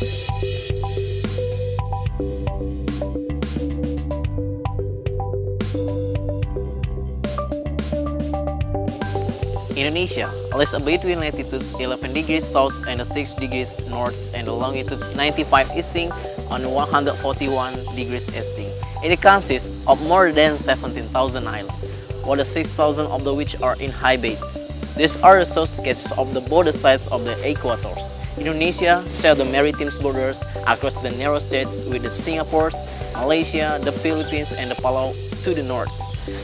Indonesia lies between latitudes 11 degrees south and 6 degrees north and the longitudes 95 easting on 141 degrees easting. It consists of more than 17,000 islands, more than 6,000 of which are in high bays. These are the sketches of the border sides of the equators. Indonesia shares the maritime borders across the narrow states with the Singapore, Malaysia, the Philippines, and the Palau to the north.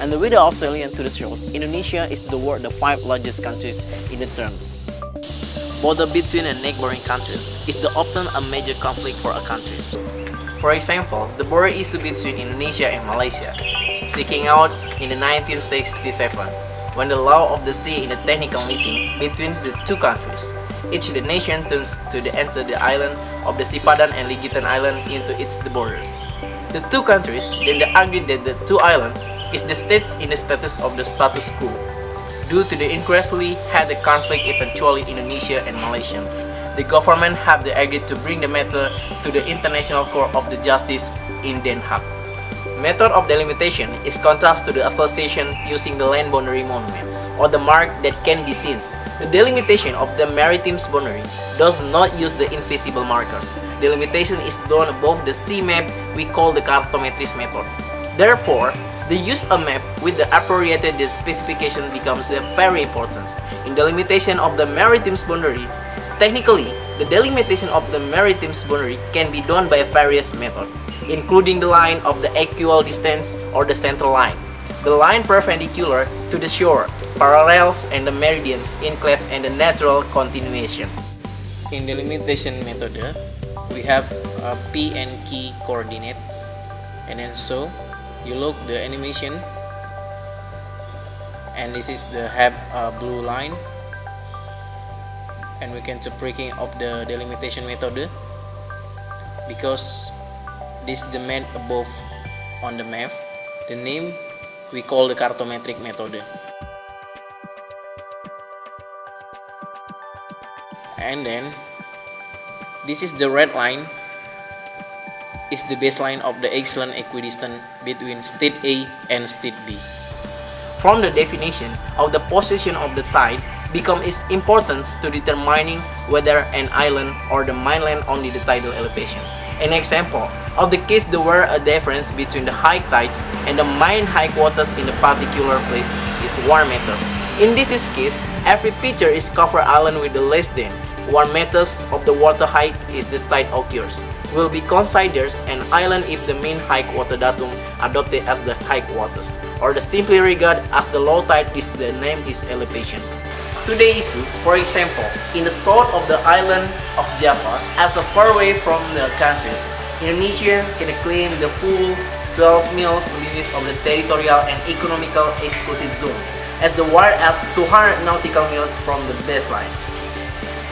And with the Australian to the south, Indonesia is the world's 5th largest countries in the terms. Border between the neighboring countries is often a major conflict for a countries. For example, the border issue between Indonesia and Malaysia, sticking out in the 1967, when the law of the sea in a technical meeting between the two countries. Each the nation turns to enter the island of the Sipadan and Ligitan Island into its borders. The two countries then agreed that the two islands is the states in the status of the status quo. Due to the increasingly had the conflict eventually Indonesia and Malaysia, the government have agreed to bring the matter to the International Court of the Justice in Den Haag. Method of delimitation is contrast to the association using the land boundary monument or the mark that can be seen. The delimitation of the maritime boundary does not use the invisible markers. Delimitation is done above the sea map we call the cartometry method. Therefore, the use of map with the appropriate specification becomes very important. In delimitation of the maritime boundary, technically, the delimitation of the maritime boundary can be done by various methods, including the line of the equal distance or the center line, the line perpendicular to the shore, parallels and the meridians, enclave and the natural continuation. In delimitation method, we have P and Q coordinates, and then so you look the animation, and this is the have blue line, and we can to breaking of the delimitation method because this is the map above on the map. The name we call the cartometric method. And then this is the red line is the baseline of the excellent equidistant between state A and state B. From the definition of the position of the tide become its importance to determining whether an island or the mainland only the tidal elevation. An example of the case there were a difference between the high tides and the main high waters in a particular place is 1 meters. In this case, every picture is cover island with the less than 1 meters of the water height is the tide occurs. Will be considered an island if the mean high water datum adopted as the high waters, or the simply regard as the low tide is the name is elevation. Today issue, for example, in the south of the island of Java, as far away from the countries, Indonesia can claim the full 12 miles limits of the territorial and economical exclusive zones, as wide as 200 nautical miles from the baseline.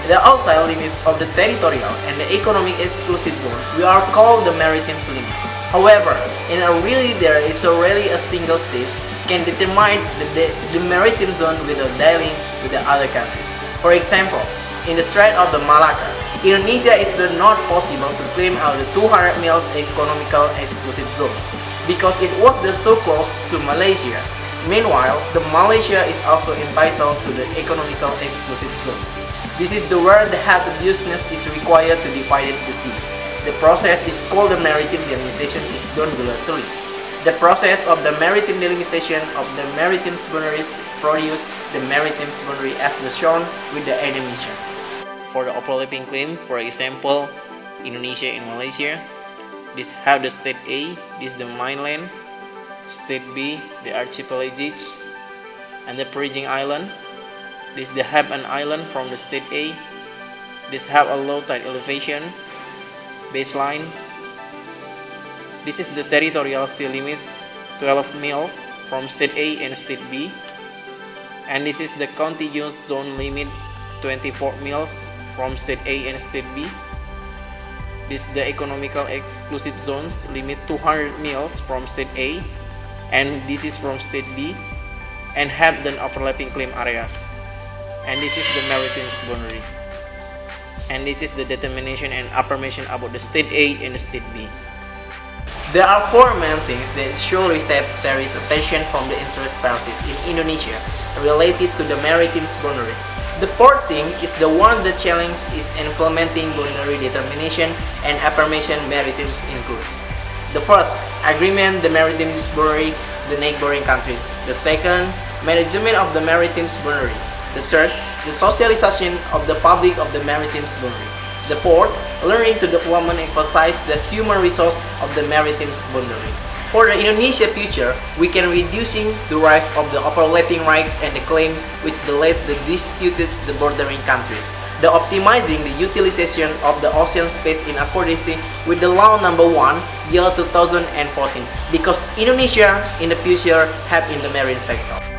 The outside limits of the territorial and the economic exclusive zone we are called the maritime limits. However, in a really there is already a single state can determine the maritime zone without dealing with the other countries. For example, in the Strait of the Malacca, Indonesia is not possible to claim out the 200 miles economical exclusive zones because it was so close to Malaysia. Meanwhile, the Malaysia is also entitled to the economical exclusive zone. This is the where the habitiousness is required to divide the sea. The process is called the maritime delimitation is done bilaterally. The process of the maritime delimitation of the maritime boundaries produce the maritime boundary as shown with the animation. For the overlapping claim, for example, Indonesia and Malaysia, this have the state A, this the mainland, state B, the archipelagics, and the bridging island. This the have an island from the state A. This have a low tide elevation, baseline. This is the territorial sea limits, 12 miles from state A and state B. And this is the contiguous zone limit, 24 miles from state A and state B. This is the economical exclusive zones limit 200 miles from state A, and this is from state B, and have the overlapping claim areas. And this is the maritime boundary. and this is the determination and affirmation about the state A and the state B. There are four main things that should receive serious attention from the interest parties in Indonesia related to the maritime boundaries. The fourth thing is the one that challenge is implementing boundary determination and affirmation maritime include. The first, agreement the maritime boundary the neighboring countries. The second, management of the maritime boundary. The third, the socialization of the public of the maritime boundary. The fourth, learning to development emphasize the human resource of the maritime boundary. For the Indonesia future, we can reducing the rise of the overlapping rights and the claim which delay the disputed the bordering countries. The optimizing the utilization of the ocean space in accordance with the law number 1, year 2014, because Indonesia in the future have in the marine sector.